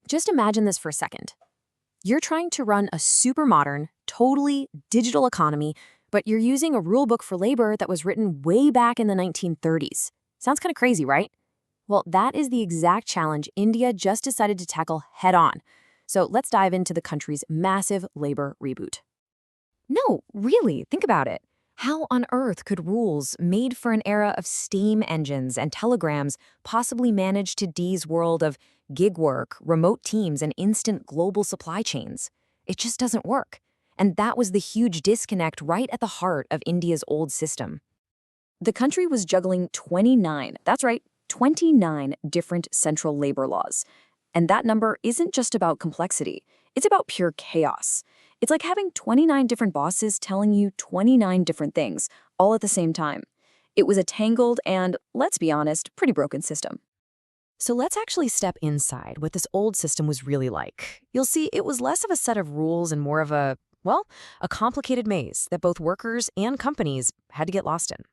Just imagine this for a second. You're trying to run a super modern, totally digital economy, but you're using a rule book for labor that was written way back in the 1930s. Sounds kind of crazy, right? Well, that is the exact challenge India just decided to tackle head on. So let's dive into the country's massive labor reboot. No, really, think about it. How on earth could rules made for an era of steam engines and telegrams possibly manage today's world of gig work, remote teams, and instant global supply chains? It just doesn't work. And that was the huge disconnect right at the heart of India's old system. The country was juggling 29, that's right, 29 different central labor laws. And that number isn't just about complexity, it's about pure chaos. It's like having 29 different bosses telling you 29 different things, all at the same time. It was a tangled and, let's be honest, pretty broken system. So let's actually step inside what this old system was really like. You'll see it was less of a set of rules and more of a complicated maze that both workers and companies had to get lost in.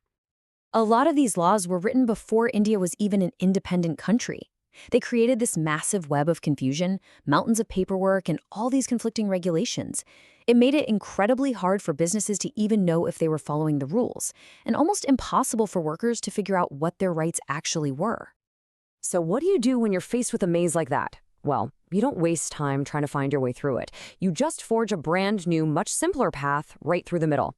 A lot of these laws were written before India was even an independent country. They created this massive web of confusion, mountains of paperwork, and all these conflicting regulations. It made it incredibly hard for businesses to even know if they were following the rules, and almost impossible for workers to figure out what their rights actually were. So what do you do when you're faced with a maze like that? Well, you don't waste time trying to find your way through it. You just forge a brand new, much simpler path right through the middle.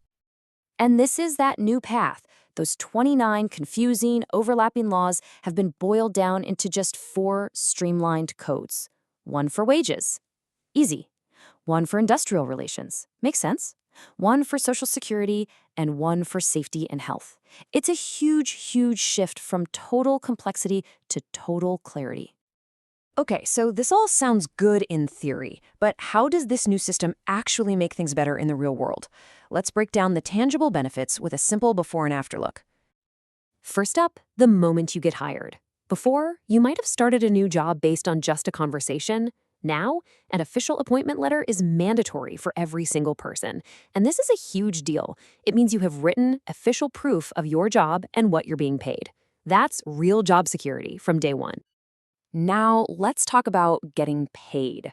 And this is that new path. Those 29 confusing, overlapping laws have been boiled down into just 4 streamlined codes. One for wages. Easy. One for industrial relations. Makes sense. One for social security, and one for safety and health. It's a huge, huge shift from total complexity to total clarity. Okay, so this all sounds good in theory, but how does this new system actually make things better in the real world? Let's break down the tangible benefits with a simple before and after look. First up, the moment you get hired. Before, you might have started a new job based on just a conversation. Now, an official appointment letter is mandatory for every single person. And this is a huge deal. It means you have written official proof of your job and what you're being paid. That's real job security from day one. Now, let's talk about getting paid.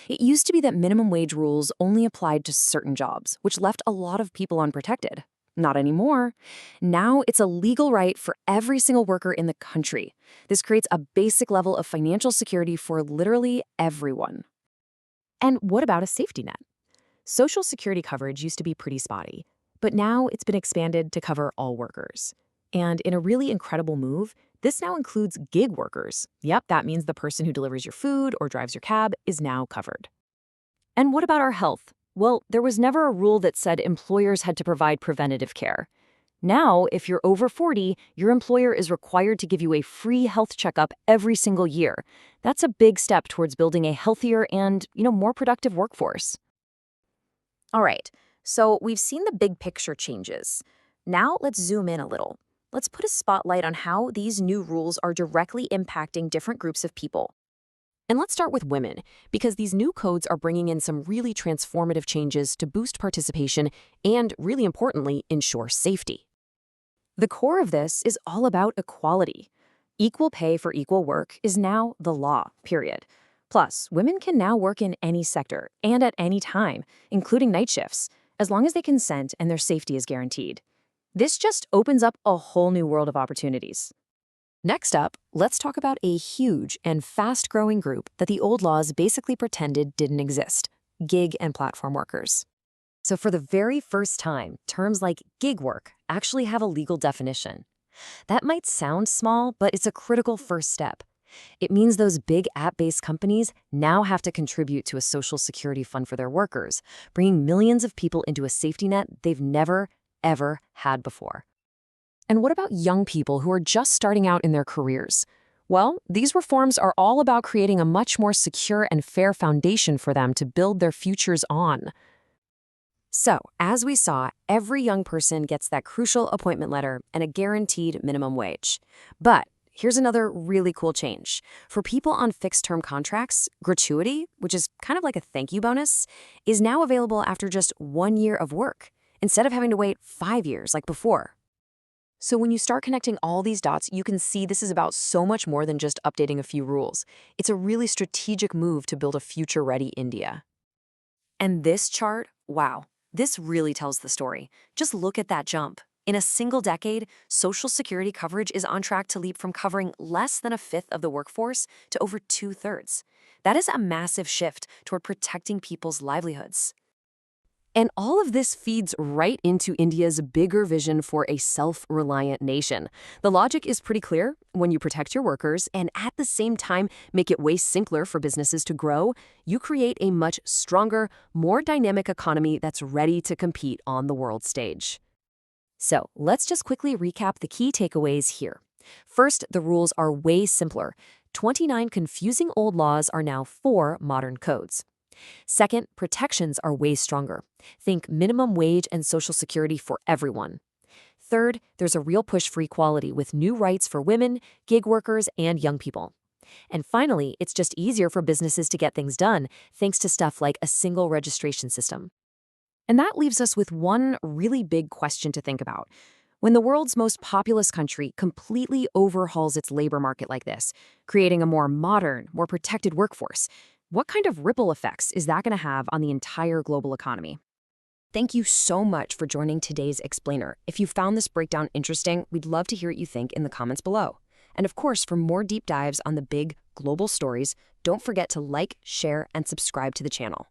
It used to be that minimum wage rules only applied to certain jobs, which left a lot of people unprotected. Not anymore. Now it's a legal right for every single worker in the country. This creates a basic level of financial security for literally everyone. And what about a safety net? Social security coverage used to be pretty spotty, but now it's been expanded to cover all workers. And in a really incredible move, this now includes gig workers. Yep, that means the person who delivers your food or drives your cab is now covered. And what about our health? Well, there was never a rule that said employers had to provide preventative care. Now, if you're over 40, your employer is required to give you a free health checkup every single year. That's a big step towards building a healthier and, more productive workforce. All right, so we've seen the big picture changes. Now let's zoom in a little. Let's put a spotlight on how these new rules are directly impacting different groups of people. And let's start with women, because these new codes are bringing in some really transformative changes to boost participation and, really importantly, ensure safety. The core of this is all about equality. Equal pay for equal work is now the law, period. Plus, women can now work in any sector and at any time, including night shifts, as long as they consent and their safety is guaranteed. This just opens up a whole new world of opportunities. Next up, let's talk about a huge and fast-growing group that the old laws basically pretended didn't exist: gig and platform workers. So for the very first time, terms like gig work actually have a legal definition. That might sound small, but it's a critical first step. It means those big app-based companies now have to contribute to a social security fund for their workers, bringing millions of people into a safety net they've never, ever had before. And what about young people who are just starting out in their careers? Well, these reforms are all about creating a much more secure and fair foundation for them to build their futures on. So, as we saw, every young person gets that crucial appointment letter and a guaranteed minimum wage. But here's another really cool change. For people on fixed-term contracts, gratuity, which is kind of like a thank you bonus, is now available after just 1 year of work, instead of having to wait 5 years like before. So when you start connecting all these dots, you can see this is about so much more than just updating a few rules. It's a really strategic move to build a future-ready India. And this chart, wow, this really tells the story. Just look at that jump. In a single decade, Social Security coverage is on track to leap from covering less than a fifth of the workforce to over two-thirds. That is a massive shift toward protecting people's livelihoods. And all of this feeds right into India's bigger vision for a self-reliant nation. The logic is pretty clear. When you protect your workers and at the same time make it way simpler for businesses to grow, you create a much stronger, more dynamic economy that's ready to compete on the world stage. So let's just quickly recap the key takeaways here. First, the rules are way simpler. 29 confusing old laws are now 4 modern codes. Second, protections are way stronger. Think minimum wage and Social Security for everyone. Third, there's a real push for equality with new rights for women, gig workers, and young people. And finally, it's just easier for businesses to get things done thanks to stuff like a single registration system. And that leaves us with one really big question to think about. When the world's most populous country completely overhauls its labor market like this, creating a more modern, more protected workforce, what kind of ripple effects is that going to have on the entire global economy? Thank you so much for joining today's Explainer. If you found this breakdown interesting, we'd love to hear what you think in the comments below. And of course, for more deep dives on the big global stories, don't forget to like, share, and subscribe to the channel.